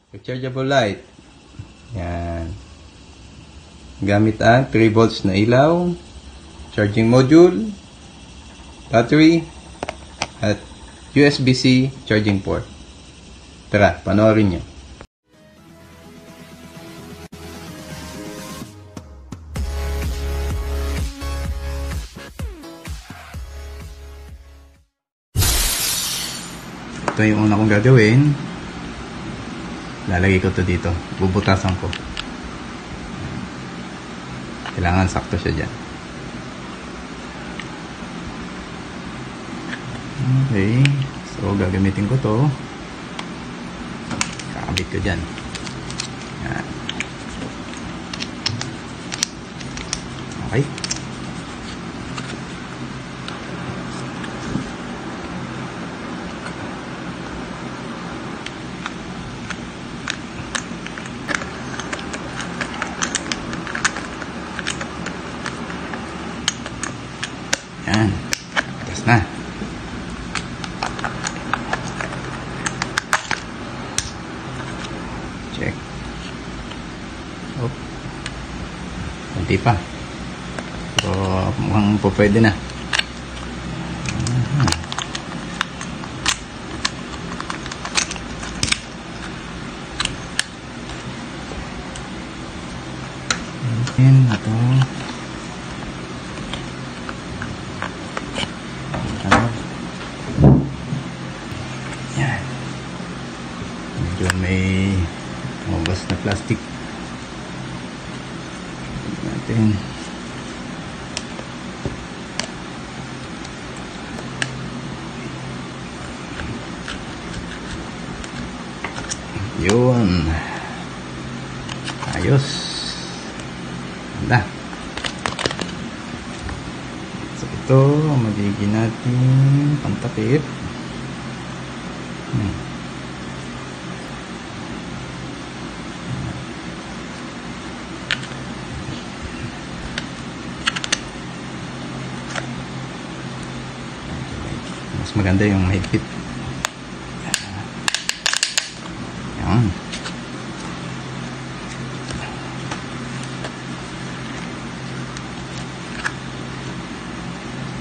Rechargeable light. Yan. Gamit ang 3 volts na ilaw, charging module, battery, at USB-C charging port. Tara, panoorin nyo. Ito yung una kong gagawin. Lalagay ko to dito. Bubutasan ko. Kailangan sakto siya dyan. Okay. So, gagamitin ko to. Kakabit ko dyan. Yan. Okay. Yan. Tapos na. Check. Oh. Kunti pa. So, mukhang po pwede na. Yan. Ito. Yan. Medyo may mabas na plastic. Natin. Yun. Ayos. Ganda. Ito, magiging natin pantakip. Mas maganda yung mahigpit. Yan.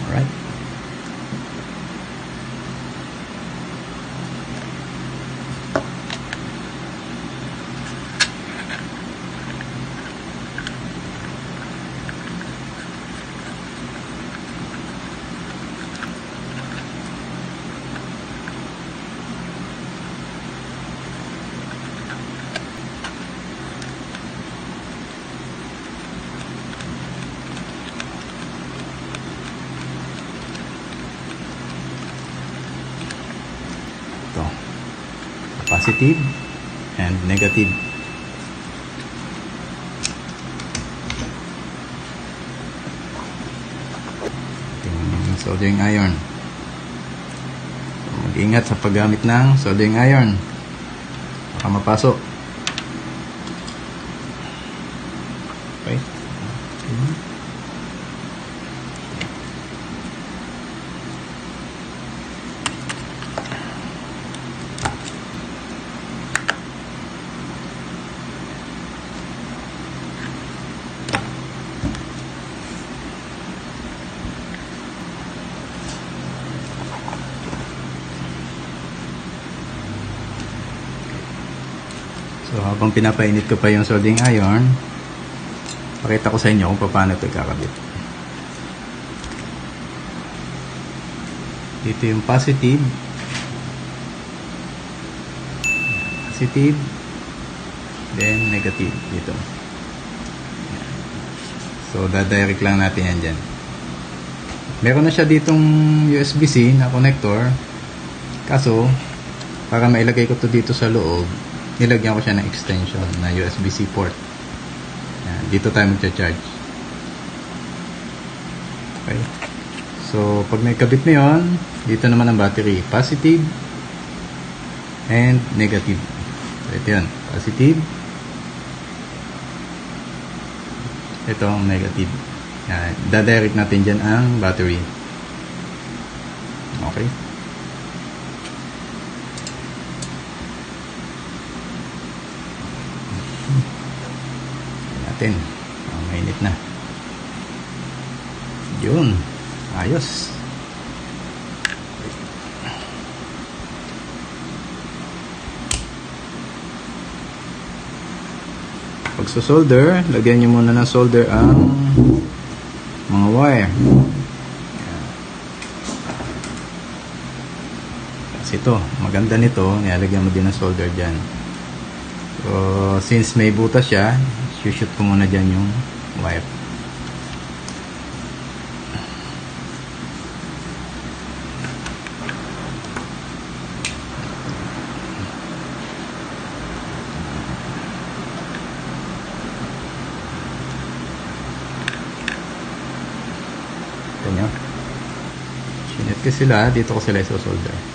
Alright. Ito. Positive and negative. Ito yung soldering iron. So, mag-ingat sa paggamit ng soldering iron. Baka mapasok. Okay. So, habang pinapainit ko pa yung soldering iron, pakita ko sa inyo kung paano ito kakabit. Dito yung positive. Positive. Then, negative. Dito. So, dadirect lang natin yan dyan. Meron na siya ditong USB-C na connector. Kaso, para mailagay ko to dito sa loob, nilagyan ko siya ng extension na USB-C port. Yan, dito tayo magcha-charge. Okay. So, pag naikabit na yun, dito naman ang battery. Positive and negative. So, ito yun. Positive. Ito ang negative. Yan, dadirect natin dyan ang battery. Okay. natin. Mainit na. Yun. Ayos. Pag solder, lagyan nyo muna ng solder ang mga wire. Kasi ito, maganda nito, nilalagyan mo din ng solder dyan. So, since may butas siya, shoot ko muna dyan yung wire. Nyo. Sinit ko sila, dito ko sila isosolder.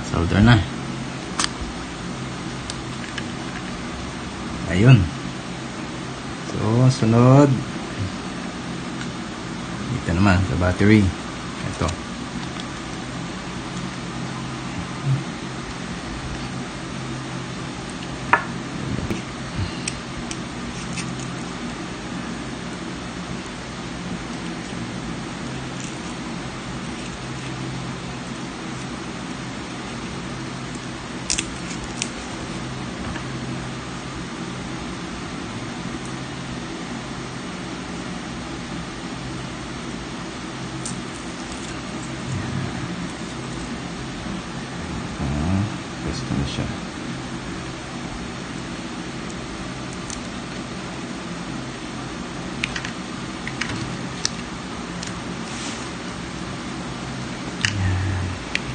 Solder na. Ayun. So, sunod. Dito naman sa battery. Ito. Gusto na siya.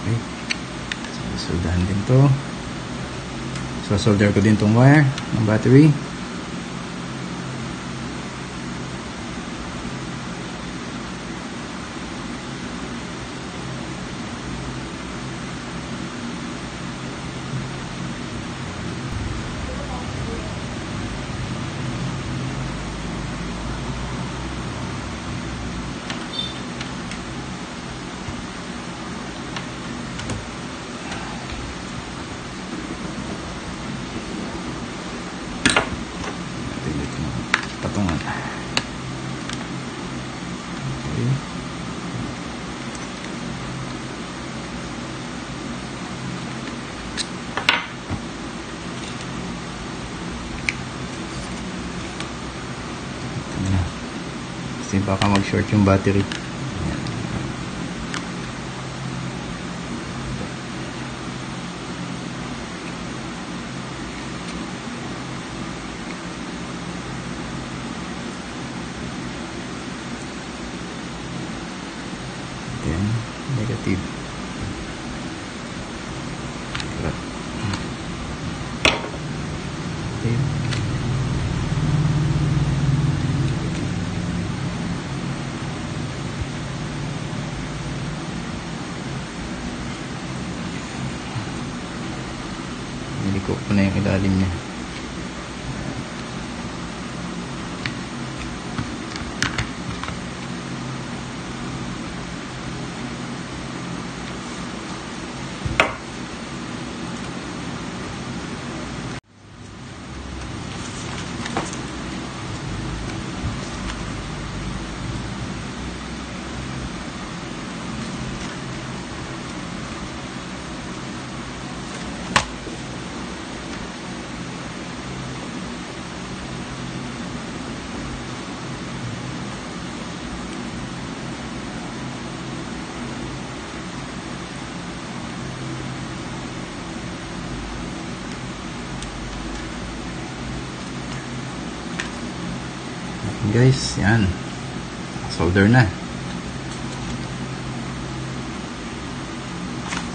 Okay. Soldahan din to. So, solder ko din tong wire ng battery. Patungan. Okay. Kasi baka mag-short yung battery. Then, negative. Okay. Niliko ko na yung ilalim niya. guys, yan. Solder na.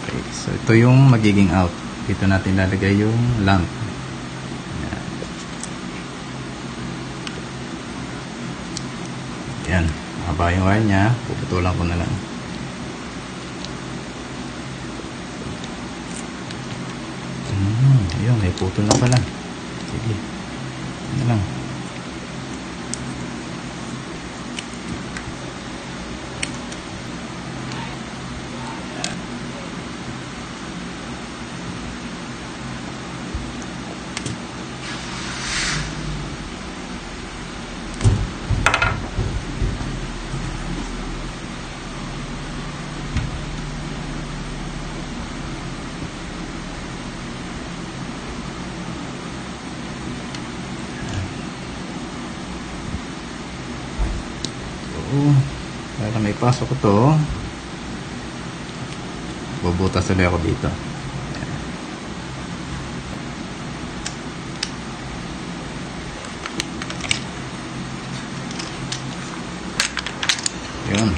Okay, so ito yung magiging out. Dito natin lalagay yung lamp. Yan. Yan. Mahaba yung wire niya. Puputulan ko na lang. Ayun, may putol na pala. Sige. Ano lang. Para may pasok ko to, bubutas ulit ako dito. Yun.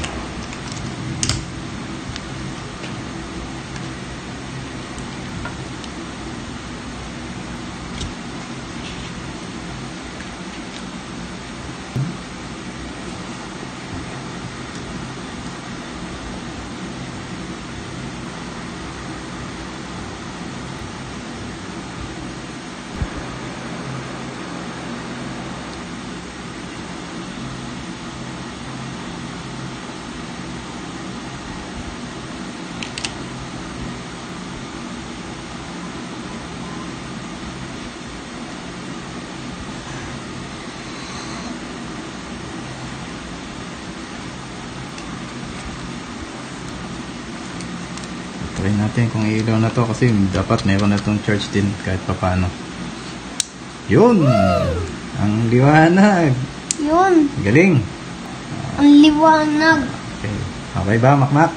Try natin kung ilaw na to kasi dapat meron na itong charge din kahit papano. Yun! Ang liwanag! Yun! Galing! Ang liwanag! Okay, okay ba, Makmak?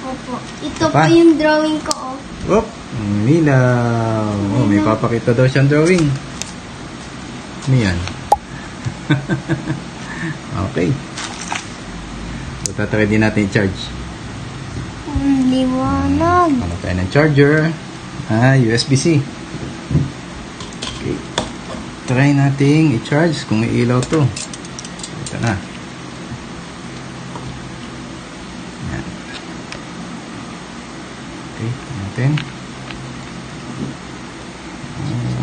Opo. Ito pa yung drawing ko, oh. Oop! Ang ilaw! Oh, may papakita daw siyang drawing. Ano yan? Okay. So, tatry din natin i-charge. Ang liwanag. Ano tayo ng charger? USB-C. Okay. Try nating i-charge kung may ilaw to. Ito na. Yan. Okay. Ito natin.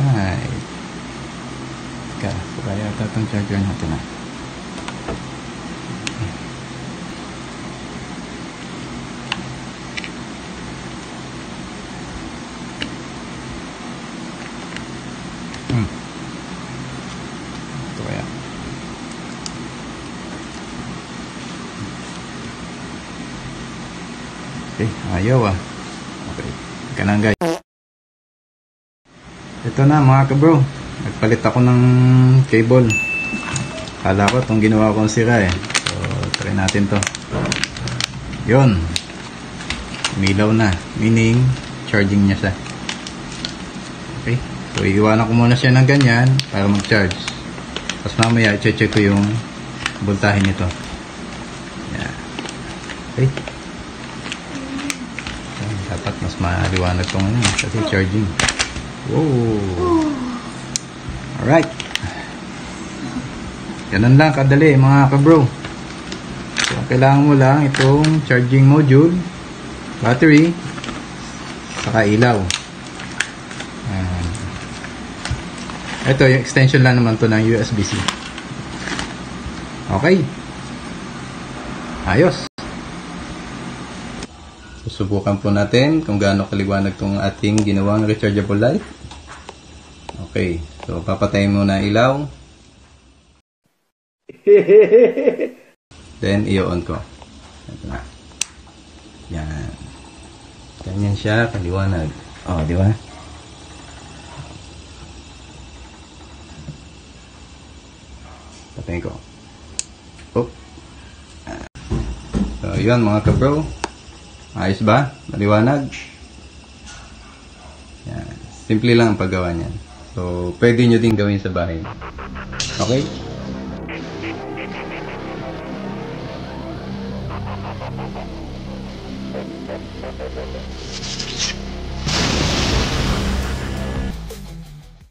Alright. Teka. Saka yata itong charger natin na. Ito kaya. Okay, ayaw ah. Okay, teka lang guys. Ito na mga kabro. Nagpalit ako ng cable. Kala ko itong ginawa kong sira eh. So, try natin to. Yun. Umilaw na. Meaning, charging niya siya. Okay. So, iiwanan ko muna siya ng ganyan para mag-charge. Tapos mamaya, i-check ko yung voltahe nito. Yan. Okay. Yan. Dapat mas maliwanag itong ano kasi charging. Wow. Alright. Ganun lang kadali mga kabro. So, kailangan mo lang itong charging module, battery, saka ilaw. Ito yung extension lang naman to ng USB-C. Okay. Ayos. Susubukan po natin kung gaano kaliwanag tong ating ginawang rechargeable light. Okay. So, papatayin muna ilaw. Then, i-on ko. Ito na. Yan. Ganyan siya kaliwanag. Oh, di ba? Patayin ko. Oop. So, yun mga kabro. Ayos ba? Maliwanag? Yan. Simple lang ang paggawa niyan. So, pwede nyo din gawin sa bahay. Okay?